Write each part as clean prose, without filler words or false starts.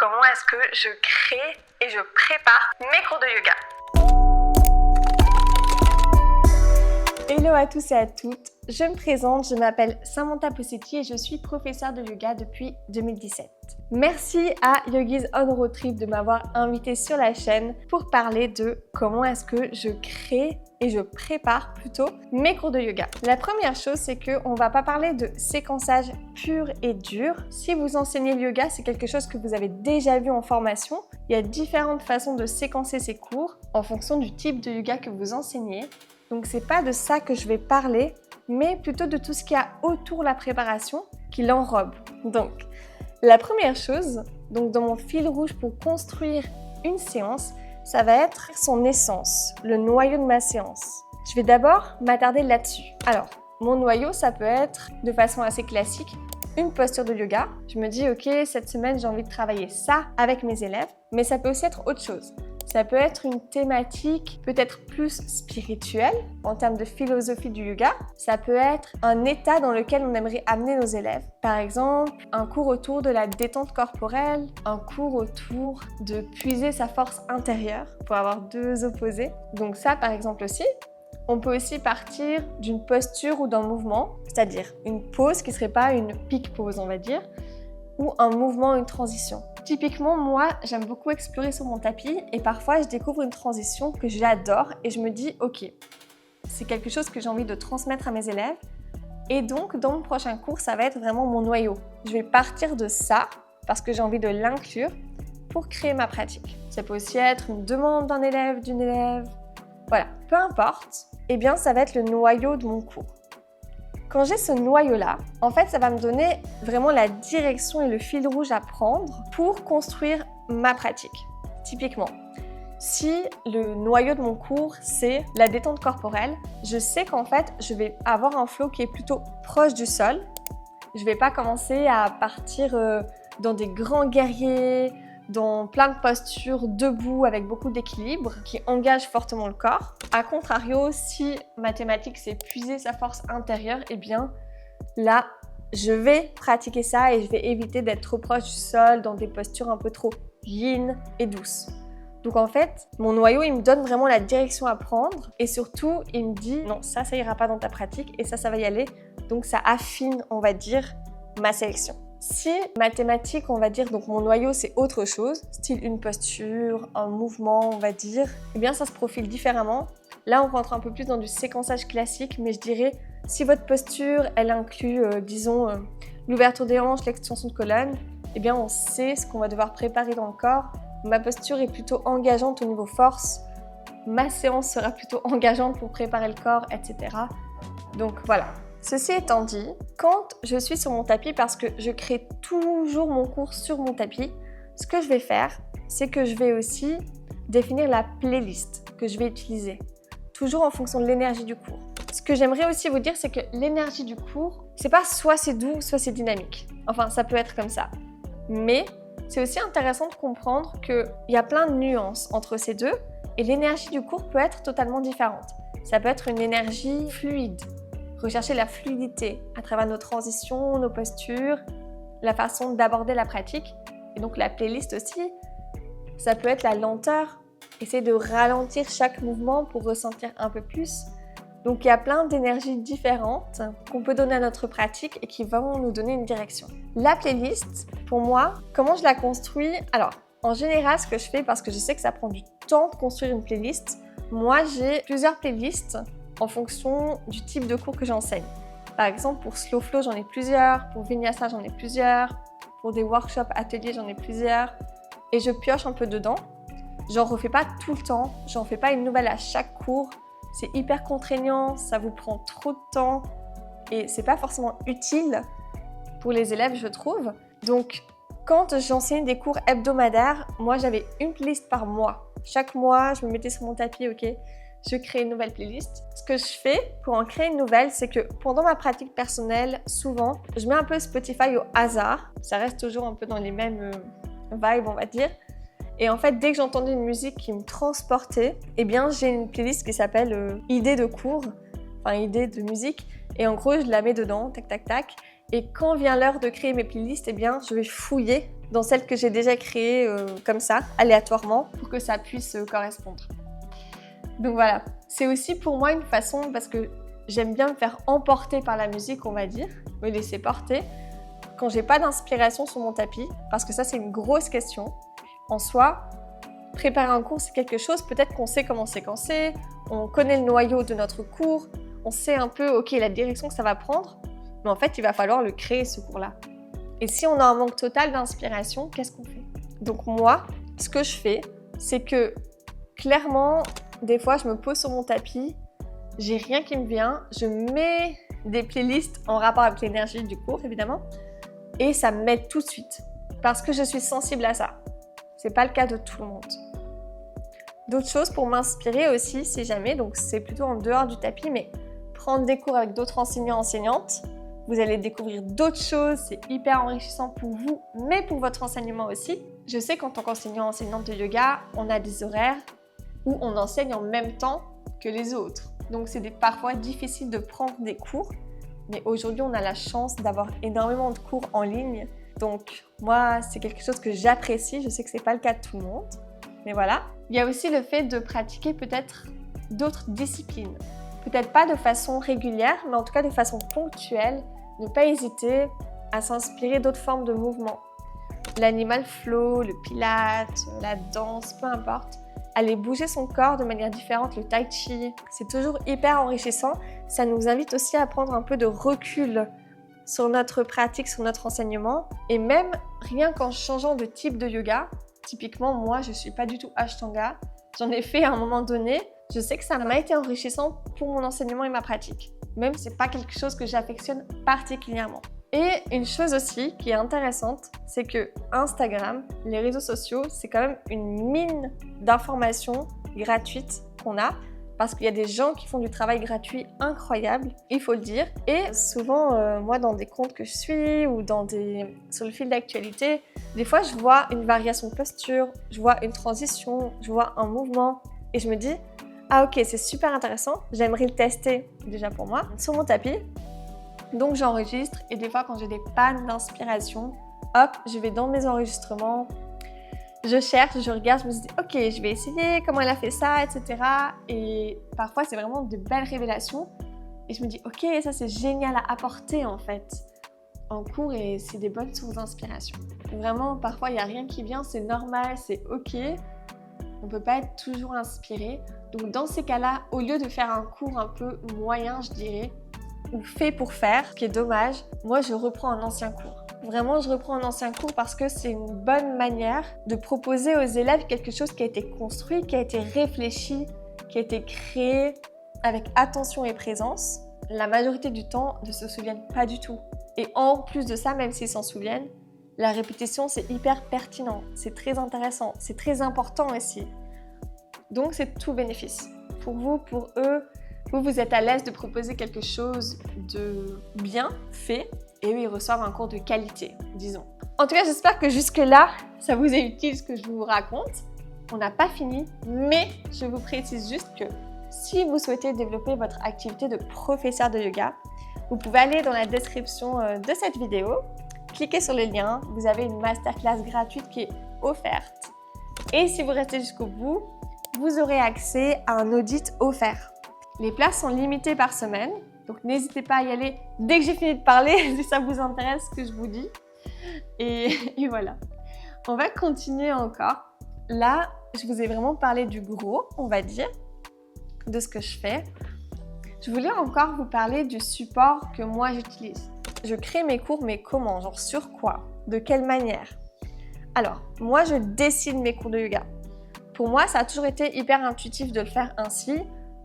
comment est-ce que je crée et je prépare mes cours de yoga. Hello à tous et à toutes, je me présente, je m'appelle Samantha Possetti et je suis professeure de yoga depuis 2017. Merci à Yogis on Road Trip de m'avoir invitée sur la chaîne pour parler de comment est-ce que je crée et je prépare plutôt mes cours de yoga. La première chose, c'est qu'on ne va pas parler de séquençage pur et dur. Si vous enseignez le yoga, c'est quelque chose que vous avez déjà vu en formation. Il y a différentes façons de séquencer ces cours en fonction du type de yoga que vous enseignez. Donc c'est pas de ça que je vais parler, mais plutôt de tout ce qu'il y a autour de la préparation qui l'enrobe. Donc la première chose, donc dans mon fil rouge pour construire une séance, ça va être son essence, le noyau de ma séance. Je vais d'abord m'attarder là-dessus. Alors, mon noyau, ça peut être de façon assez classique, une posture de yoga. Je me dis, ok, cette semaine, j'ai envie de travailler ça avec mes élèves, mais ça peut aussi être autre chose. Ça peut être une thématique peut-être plus spirituelle en termes de philosophie du yoga. Ça peut être un état dans lequel on aimerait amener nos élèves. Par exemple, un cours autour de la détente corporelle, un cours autour de puiser sa force intérieure pour avoir deux opposés. Donc ça, par exemple aussi. On peut aussi partir d'une posture ou d'un mouvement, c'est-à-dire une pose qui ne serait pas une peak pose, on va dire, ou un mouvement, une transition. Typiquement, moi, j'aime beaucoup explorer sur mon tapis et parfois, je découvre une transition que j'adore et je me dis, ok, c'est quelque chose que j'ai envie de transmettre à mes élèves et donc, dans mon prochain cours, ça va être vraiment mon noyau. Je vais partir de ça parce que j'ai envie de l'inclure pour créer ma pratique. Ça peut aussi être une demande d'un élève, d'une élève, voilà, peu importe, eh bien, ça va être le noyau de mon cours. Quand j'ai ce noyau-là, en fait, ça va me donner vraiment la direction et le fil rouge à prendre pour construire ma pratique. Typiquement, si le noyau de mon cours, c'est la détente corporelle, je sais qu'en fait, je vais avoir un flow qui est plutôt proche du sol. Je ne vais pas commencer à partir dans des grands guerriers, dans plein de postures debout avec beaucoup d'équilibre qui engagent fortement le corps. A contrario, si ma thématique c'est puiser sa force intérieure, eh bien là, je vais pratiquer ça et je vais éviter d'être trop proche du sol dans des postures un peu trop yin et douces. Donc en fait, mon noyau, il me donne vraiment la direction à prendre et surtout, il me dit non, ça ira pas dans ta pratique et ça va y aller. Donc ça affine, on va dire, ma sélection. Si ma thématique, on va dire, donc mon noyau, c'est autre chose, style une posture, un mouvement, on va dire, eh bien ça se profile différemment. Là, on rentre un peu plus dans du séquençage classique, mais je dirais, si votre posture, elle inclut, l'ouverture des hanches, l'extension de colonne, eh bien on sait ce qu'on va devoir préparer dans le corps. Ma posture est plutôt engageante au niveau force, ma séance sera plutôt engageante pour préparer le corps, etc. Donc voilà. Ceci étant dit, quand je suis sur mon tapis, parce que je crée toujours mon cours sur mon tapis, ce que je vais faire, c'est que je vais aussi définir la playlist que je vais utiliser, toujours en fonction de l'énergie du cours. Ce que j'aimerais aussi vous dire, c'est que l'énergie du cours, c'est pas soit c'est doux, soit c'est dynamique. Enfin, ça peut être comme ça. Mais c'est aussi intéressant de comprendre qu'il y a plein de nuances entre ces deux et l'énergie du cours peut être totalement différente. Ça peut être une énergie fluide. Rechercher la fluidité à travers nos transitions, nos postures, la façon d'aborder la pratique. Et donc la playlist aussi, ça peut être la lenteur. Essayer de ralentir chaque mouvement pour ressentir un peu plus. Donc il y a plein d'énergies différentes qu'on peut donner à notre pratique et qui vont nous donner une direction. La playlist, pour moi, comment je la construis? Alors, en général, ce que je fais, parce que je sais que ça prend du temps de construire une playlist, moi j'ai plusieurs playlists en fonction du type de cours que j'enseigne. Par exemple, pour Slow Flow, j'en ai plusieurs, pour Vinyasa, j'en ai plusieurs, pour des workshops, ateliers, j'en ai plusieurs, et je pioche un peu dedans. J'en refais pas tout le temps, j'en fais pas une nouvelle à chaque cours, c'est hyper contraignant, ça vous prend trop de temps, et c'est pas forcément utile pour les élèves, je trouve. Donc, quand j'enseigne des cours hebdomadaires, moi j'avais une playlist par mois. Chaque mois, je me mettais sur mon tapis, ok, je crée une nouvelle playlist. Ce que je fais pour en créer une nouvelle, c'est que pendant ma pratique personnelle, souvent, je mets un peu Spotify au hasard. Ça reste toujours un peu dans les mêmes vibes, on va dire. Et en fait, dès que j'entendais une musique qui me transportait, eh bien, j'ai une playlist qui s'appelle Idées de cours, enfin idées de musique. Et en gros, je la mets dedans, tac, tac, tac. Et quand vient l'heure de créer mes playlists, eh bien, je vais fouiller dans celles que j'ai déjà créées comme ça, aléatoirement, pour que ça puisse correspondre. Donc voilà, c'est aussi pour moi une façon, parce que j'aime bien me faire emporter par la musique, on va dire, me laisser porter, quand j'ai pas d'inspiration sur mon tapis, parce que ça c'est une grosse question. En soi, préparer un cours c'est quelque chose, peut-être qu'on sait comment séquencer, on connaît le noyau de notre cours, on sait un peu, ok, la direction que ça va prendre, mais en fait il va falloir le créer ce cours-là. Et si on a un manque total d'inspiration, qu'est-ce qu'on fait? Donc moi, ce que je fais, c'est que clairement, des fois je me pose sur mon tapis, j'ai rien qui me vient, je mets des playlists en rapport avec l'énergie du cours évidemment, et ça m'aide tout de suite, parce que je suis sensible à ça. C'est pas le cas de tout le monde. D'autres choses pour m'inspirer aussi, si jamais, donc c'est plutôt en dehors du tapis, mais prendre des cours avec d'autres enseignants, enseignantes, vous allez découvrir d'autres choses, c'est hyper enrichissant pour vous, mais pour votre enseignement aussi. Je sais qu'en tant qu'enseignant, enseignante de yoga, on a des horaires où on enseigne en même temps que les autres. Donc c'est parfois difficile de prendre des cours, mais aujourd'hui on a la chance d'avoir énormément de cours en ligne. Donc moi c'est quelque chose que j'apprécie, je sais que c'est pas le cas de tout le monde, mais voilà. Il y a aussi le fait de pratiquer peut-être d'autres disciplines. Peut-être pas de façon régulière, mais en tout cas de façon ponctuelle. Ne pas hésiter à s'inspirer d'autres formes de mouvements. L'animal flow, le pilates, la danse, peu importe. Aller bouger son corps de manière différente, le tai chi, c'est toujours hyper enrichissant. Ça nous invite aussi à prendre un peu de recul sur notre pratique, sur notre enseignement. Et même rien qu'en changeant de type de yoga, typiquement moi je ne suis pas du tout Ashtanga, j'en ai fait à un moment donné, je sais que ça m'a été enrichissant pour mon enseignement et ma pratique. Même si ce n'est pas quelque chose que j'affectionne particulièrement. Et une chose aussi qui est intéressante, c'est que Instagram, les réseaux sociaux, c'est quand même une mine d'informations gratuites qu'on a, parce qu'il y a des gens qui font du travail gratuit incroyable, il faut le dire. Et souvent, moi, dans des comptes que je suis ou sur le fil d'actualité, des fois, je vois une variation de posture, je vois une transition, je vois un mouvement, et je me dis « Ah ok, c'est super intéressant, j'aimerais le tester déjà pour moi sur mon tapis. » Donc j'enregistre et des fois quand j'ai des pannes d'inspiration, hop, je vais dans mes enregistrements, je cherche, je regarde, je me dis ok, je vais essayer, comment elle a fait ça, etc. Et parfois c'est vraiment de belles révélations et je me dis ok, ça c'est génial à apporter en fait en cours et c'est des bonnes sources d'inspiration. Vraiment, parfois il n'y a rien qui vient, c'est normal, c'est ok, on ne peut pas être toujours inspiré. Donc dans ces cas-là, au lieu de faire un cours un peu moyen, je dirais, ou fait pour faire, ce qui est dommage, moi je reprends un ancien cours. Vraiment, je reprends un ancien cours parce que c'est une bonne manière de proposer aux élèves quelque chose qui a été construit, qui a été réfléchi, qui a été créé avec attention et présence. La majorité du temps ne se souviennent pas du tout. Et en plus de ça, même s'ils s'en souviennent, la répétition c'est hyper pertinent, c'est très intéressant, c'est très important aussi. Donc c'est tout bénéfice. Pour vous, pour eux, vous êtes à l'aise de proposer quelque chose de bien fait et eux, ils reçoivent un cours de qualité, disons. En tout cas, j'espère que jusque-là, ça vous est utile ce que je vous raconte. On n'a pas fini, mais je vous précise juste que si vous souhaitez développer votre activité de professeur de yoga, vous pouvez aller dans la description de cette vidéo, cliquez sur le lien, vous avez une masterclass gratuite qui est offerte. Et si vous restez jusqu'au bout, vous aurez accès à un audit offert. Les places sont limitées par semaine, donc n'hésitez pas à y aller dès que j'ai fini de parler, si ça vous intéresse ce que je vous dis. Et voilà. On va continuer encore. Là, je vous ai vraiment parlé du gros, on va dire, de ce que je fais. Je voulais encore vous parler du support que moi j'utilise. Je crée mes cours, mais comment? Genre sur quoi? De quelle manière? Alors, moi je dessine mes cours de yoga. Pour moi, ça a toujours été hyper intuitif de le faire ainsi.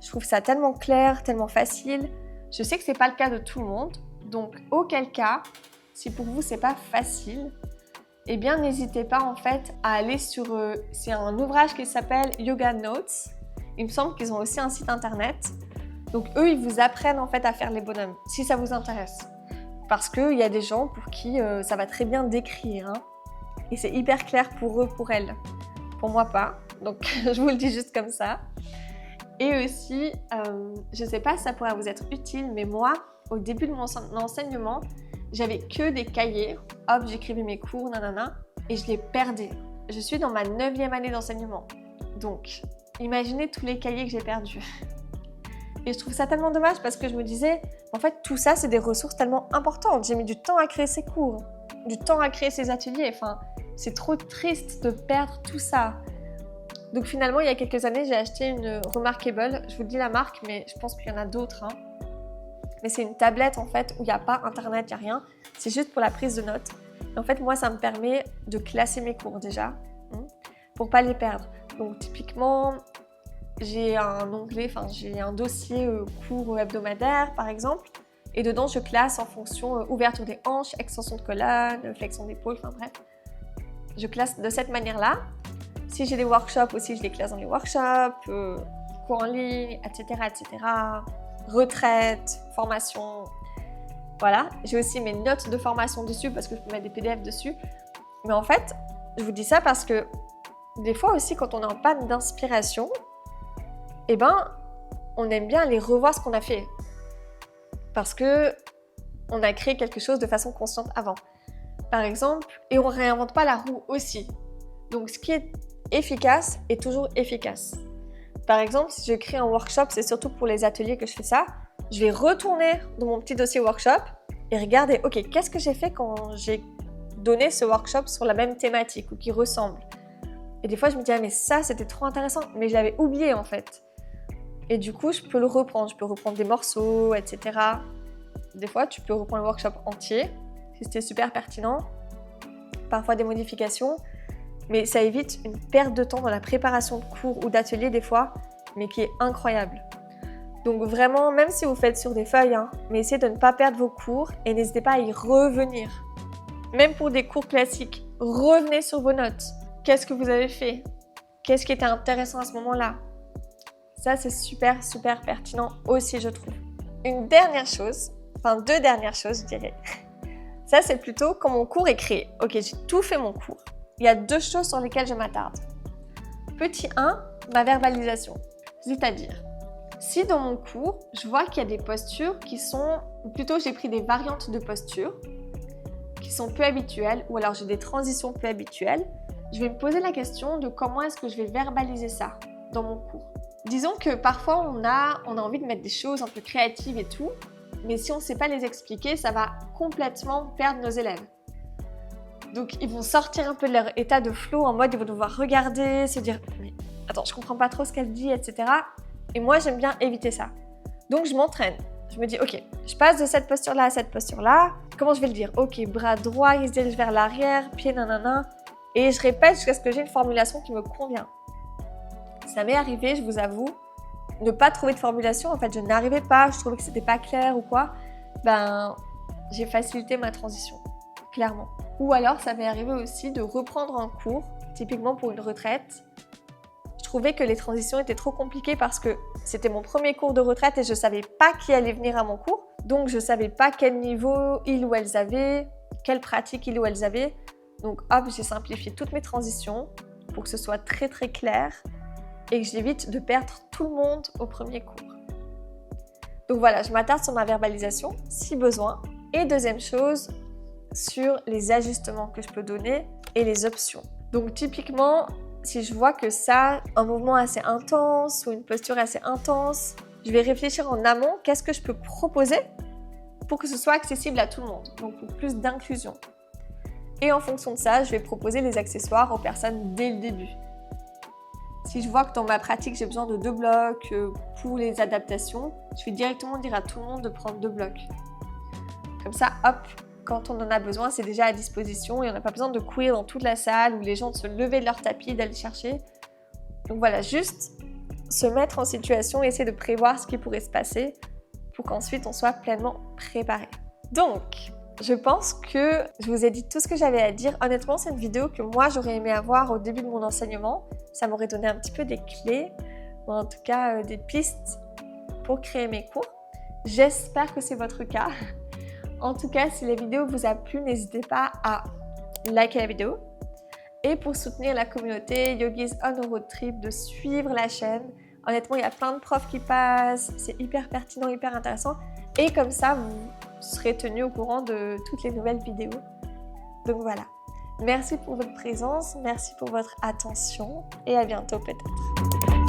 Je trouve ça tellement clair, tellement facile. Je sais que c'est pas le cas de tout le monde. Donc, auquel cas, si pour vous c'est pas facile, eh bien n'hésitez pas en fait à aller sur... c'est un ouvrage qui s'appelle Yoga Notes. Il me semble qu'ils ont aussi un site internet. Donc eux, ils vous apprennent en fait à faire les bonhommes, si ça vous intéresse. Parce qu'il y a des gens pour qui ça va très bien d'écrire. Hein, et c'est hyper clair pour eux, pour elles. Pour moi pas. Donc je vous le dis juste comme ça. Et aussi, je ne sais pas si ça pourrait vous être utile, mais moi, au début de mon enseignement, j'avais que des cahiers. Hop, j'écrivais mes cours, nanana. et je les perdais. Je suis dans ma 9e année d'enseignement. Donc, imaginez tous les cahiers que j'ai perdus. Et je trouve ça tellement dommage parce que je me disais, en fait, tout ça, c'est des ressources tellement importantes. J'ai mis du temps à créer ces cours, du temps à créer ces ateliers. Enfin, c'est trop triste de perdre tout ça. Donc finalement, il y a quelques années, j'ai acheté une Remarkable. Je vous dis la marque, mais je pense qu'il y en a d'autres. Mais c'est une tablette, en fait, où il n'y a pas Internet, il n'y a rien. C'est juste pour la prise de notes. Et en fait, moi, ça me permet de classer mes cours déjà, pour ne pas les perdre. Donc typiquement, j'ai un onglet, j'ai un dossier cours hebdomadaire par exemple, et dedans je classe en fonction ouverture des hanches, extension de colonne, flexion d'épaule, enfin bref. Je classe de cette manière-là. Si j'ai des workshops aussi, je les classe dans les workshops, cours en ligne, etc., etc. Retraite, formation, voilà. J'ai aussi mes notes de formation dessus parce que je peux mettre des PDF dessus. Mais en fait, je vous dis ça parce que des fois aussi quand on est en panne d'inspiration, eh ben, on aime bien aller revoir ce qu'on a fait parce que on a créé quelque chose de façon consciente avant. Par exemple, et on ne réinvente pas la roue aussi. Donc, ce qui est efficace est toujours efficace. Par exemple, si je crée un workshop, c'est surtout pour les ateliers que je fais ça, je vais retourner dans mon petit dossier workshop et regarder, ok, qu'est-ce que j'ai fait quand j'ai donné ce workshop sur la même thématique ou qui ressemble. Et des fois, je me dis, ah, mais ça, c'était trop intéressant, mais je l'avais oublié en fait. Et du coup, je peux le reprendre. Je peux reprendre des morceaux, etc. Des fois, tu peux reprendre le workshop entier, si c'était super pertinent. Parfois des modifications. Mais ça évite une perte de temps dans la préparation de cours ou d'ateliers des fois, mais qui est incroyable. Donc vraiment, même si vous faites sur des feuilles, mais essayez de ne pas perdre vos cours et n'hésitez pas à y revenir. Même pour des cours classiques, revenez sur vos notes. Qu'est-ce que vous avez fait? Qu'est-ce qui était intéressant à ce moment-là? Ça, c'est super, super pertinent aussi, je trouve. Une dernière chose, enfin 2 dernières choses, je dirais. Ça, c'est plutôt quand mon cours est créé. Ok, j'ai tout fait mon cours. Il y a 2 choses sur lesquelles je m'attarde. Petit 1, ma verbalisation. C'est-à-dire, si dans mon cours, je vois qu'il y a des postures qui sont... Plutôt, j'ai pris des variantes de postures qui sont peu habituelles, ou alors j'ai des transitions peu habituelles, je vais me poser la question de comment est-ce que je vais verbaliser ça dans mon cours. Disons que parfois on a envie de mettre des choses un peu créatives et tout, mais si on ne sait pas les expliquer, ça va complètement perdre nos élèves. Donc ils vont sortir un peu de leur état de flow, en mode ils vont devoir regarder, se dire « mais attends, je comprends pas trop ce qu'elle dit, etc. » Et moi j'aime bien éviter ça. Donc je m'entraîne. Je me dis « ok, je passe de cette posture-là à cette posture-là. Comment je vais le dire? Ok, bras droit, il se dirige vers l'arrière, pied nanana. » Et je répète jusqu'à ce que j'ai une formulation qui me convient. Ça m'est arrivé, je vous avoue, ne pas trouver de formulation. En fait, je n'arrivais pas, je trouvais que c'était pas clair ou quoi. J'ai facilité ma transition, clairement. Ou alors, ça m'est arrivé aussi de reprendre un cours, typiquement pour une retraite. Je trouvais que les transitions étaient trop compliquées parce que c'était mon premier cours de retraite et je savais pas qui allait venir à mon cours. Donc, je savais pas quel niveau ils ou elles avaient, quelle pratique ils ou elles avaient. Donc hop, j'ai simplifié toutes mes transitions pour que ce soit très très clair et que j'évite de perdre tout le monde au premier cours. Donc voilà, je m'attarde sur ma verbalisation si besoin. Et deuxième chose, sur les ajustements que je peux donner et les options. Donc typiquement, si je vois que ça, un mouvement assez intense ou une posture assez intense, je vais réfléchir en amont, qu'est-ce que je peux proposer pour que ce soit accessible à tout le monde, donc pour plus d'inclusion. Et en fonction de ça, je vais proposer les accessoires aux personnes dès le début. Si je vois que dans ma pratique, j'ai besoin de 2 blocs pour les adaptations, je vais directement dire à tout le monde de prendre 2 blocs. Comme ça, hop, quand on en a besoin, c'est déjà à disposition et on n'a pas besoin de courir dans toute la salle ou les gens de se lever de leur tapis et d'aller chercher. Donc voilà, juste se mettre en situation et essayer de prévoir ce qui pourrait se passer pour qu'ensuite on soit pleinement préparé. Donc, je pense que je vous ai dit tout ce que j'avais à dire. Honnêtement, c'est une vidéo que moi, j'aurais aimé avoir au début de mon enseignement. Ça m'aurait donné un petit peu des clés, ou en tout cas des pistes pour créer mes cours. J'espère que c'est votre cas. En tout cas, si la vidéo vous a plu, n'hésitez pas à liker la vidéo. Et pour soutenir la communauté Yogis on Road Trip, de suivre la chaîne. Honnêtement, il y a plein de profs qui passent. C'est hyper pertinent, hyper intéressant. Et comme ça, vous serez tenu au courant de toutes les nouvelles vidéos. Donc voilà. Merci pour votre présence, merci pour votre attention et à bientôt peut-être.